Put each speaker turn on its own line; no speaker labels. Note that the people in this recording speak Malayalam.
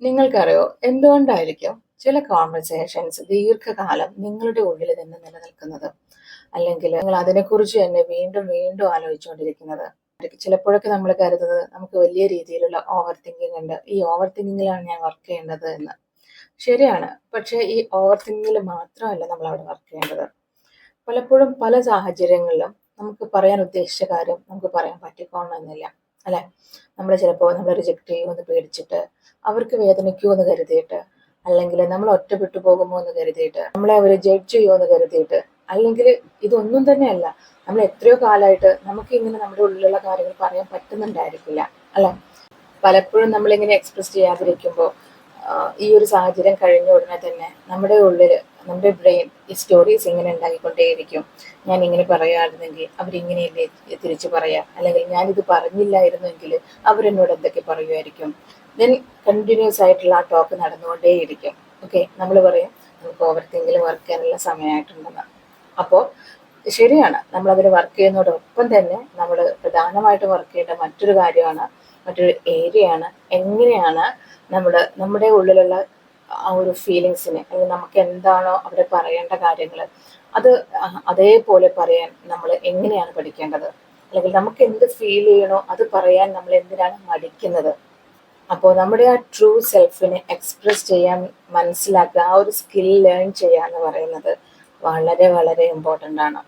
നിങ്ങൾക്കറിയോ എന്തുകൊണ്ടായിരിക്കും ചില കോൺവെർസേഷൻസ് ദീർഘകാലം നിങ്ങളുടെ ഉള്ളിൽ തന്നെ നിലനിൽക്കുന്നത്? അല്ലെങ്കിൽ നിങ്ങൾ അതിനെക്കുറിച്ച് തന്നെ വീണ്ടും വീണ്ടും ആലോചിച്ചുകൊണ്ടിരിക്കുന്നത്? ചിലപ്പോഴൊക്കെ നമ്മൾ കരുതുന്നത് നമുക്ക് വലിയ രീതിയിലുള്ള ഓവർ തിങ്കിങ് ഉണ്ട്, ഈ ഓവർ തിങ്കിങ്ങിലാണ് ഞാൻ വർക്ക് ചെയ്യേണ്ടത് എന്ന്. ശരിയാണ്, പക്ഷേ ഈ ഓവർ തിങ്കിങ്ങിൽ മാത്രമല്ല നമ്മൾ അവിടെ വർക്ക് ചെയ്യേണ്ടത്. പലപ്പോഴും പല സാഹചര്യങ്ങളിലും നമുക്ക് പറയാൻ ഉദ്ദേശിച്ച കാര്യം നമുക്ക് പറയാൻ പറ്റിക്കോണമെന്നില്ല, അല്ലെ? നമ്മൾ ചിലപ്പോൾ നമ്മൾ റിജക്റ്റ് ചെയ്യുമെന്ന് പേടിച്ചിട്ട്, അവർക്ക് വേദനിക്കുമോ എന്ന് കരുതിയിട്ട്, അല്ലെങ്കിൽ നമ്മൾ ഒറ്റപ്പെട്ടു പോകുമോ എന്ന് കരുതിയിട്ട്, നമ്മളെ അവർ ജഡ്ജ് ചെയ്യുമോ എന്ന് കരുതിയിട്ട്, അല്ലെങ്കിൽ ഇതൊന്നും തന്നെയല്ല, നമ്മൾ എത്രയോ കാലമായിട്ട് നമുക്ക് ഇങ്ങനെ നമ്മുടെ ഉള്ളിലുള്ള കാര്യങ്ങൾ പറയാൻ പറ്റുന്നുണ്ടായിരിക്കില്ല, അല്ലെ? പലപ്പോഴും നമ്മളിങ്ങനെ എക്സ്പ്രസ് ചെയ്യാതിരിക്കുമ്പോൾ ഈ ഒരു സാഹചര്യം കഴിഞ്ഞ ഉടനെ തന്നെ നമ്മുടെ ഉള്ളിൽ, നമ്മുടെ ബ്രെയിൻ ഈ സ്റ്റോറീസ് ഇങ്ങനെ ഉണ്ടാക്കിക്കൊണ്ടേയിരിക്കും. ഞാൻ ഇങ്ങനെ പറയാമായിരുന്നെങ്കിൽ അവരിങ്ങനെയല്ലേ തിരിച്ചു പറയാം, അല്ലെങ്കിൽ ഞാനിത് പറഞ്ഞില്ലായിരുന്നെങ്കിൽ അവരെന്നോട് എന്തൊക്കെ പറയുമായിരിക്കും. ദെൻ കണ്ടിന്യൂസ് ആയിട്ടുള്ള ആ ടോക്ക് നടന്നുകൊണ്ടേയിരിക്കും. ഓക്കെ, നമ്മൾ പറയും നമുക്ക് ഓവർ തിങ്കിങ് വർക്ക് ചെയ്യാനുള്ള സമയമായിട്ടുണ്ടെന്ന്. അപ്പോൾ ശരിയാണ്, നമ്മളതിന് വർക്ക് ചെയ്യുന്നതോടൊപ്പം തന്നെ നമ്മൾ പ്രധാനമായിട്ട് വർക്ക് ചെയ്യേണ്ട മറ്റൊരു ഏരിയയാണ് എങ്ങനെയാണ് നമ്മുടെ ഉള്ളിലുള്ള ആ ഒരു ഫീലിങ്സിനെ, അല്ലെങ്കിൽ നമുക്ക് എന്താണോ അവിടെ പറയേണ്ട കാര്യങ്ങൾ അത് അതേപോലെ പറയാൻ നമ്മൾ എങ്ങനെയാണ് പഠിക്കേണ്ടത്, അല്ലെങ്കിൽ നമുക്ക് എന്ത് ഫീൽ ചെയ്യണോ അത് പറയാൻ നമ്മൾ എന്തിനാണ് മടിക്കുന്നത്. അപ്പോൾ നമ്മുടെ ആ ട്രൂ സെൽഫിനെ എക്സ്പ്രസ് ചെയ്യാൻ മനസ്സിലാക്കുക, ആ ഒരു സ്കിൽ ലേൺ ചെയ്യുക എന്ന് പറയുന്നത് വളരെ വളരെ ഇമ്പോർട്ടൻ്റ് ആണ്.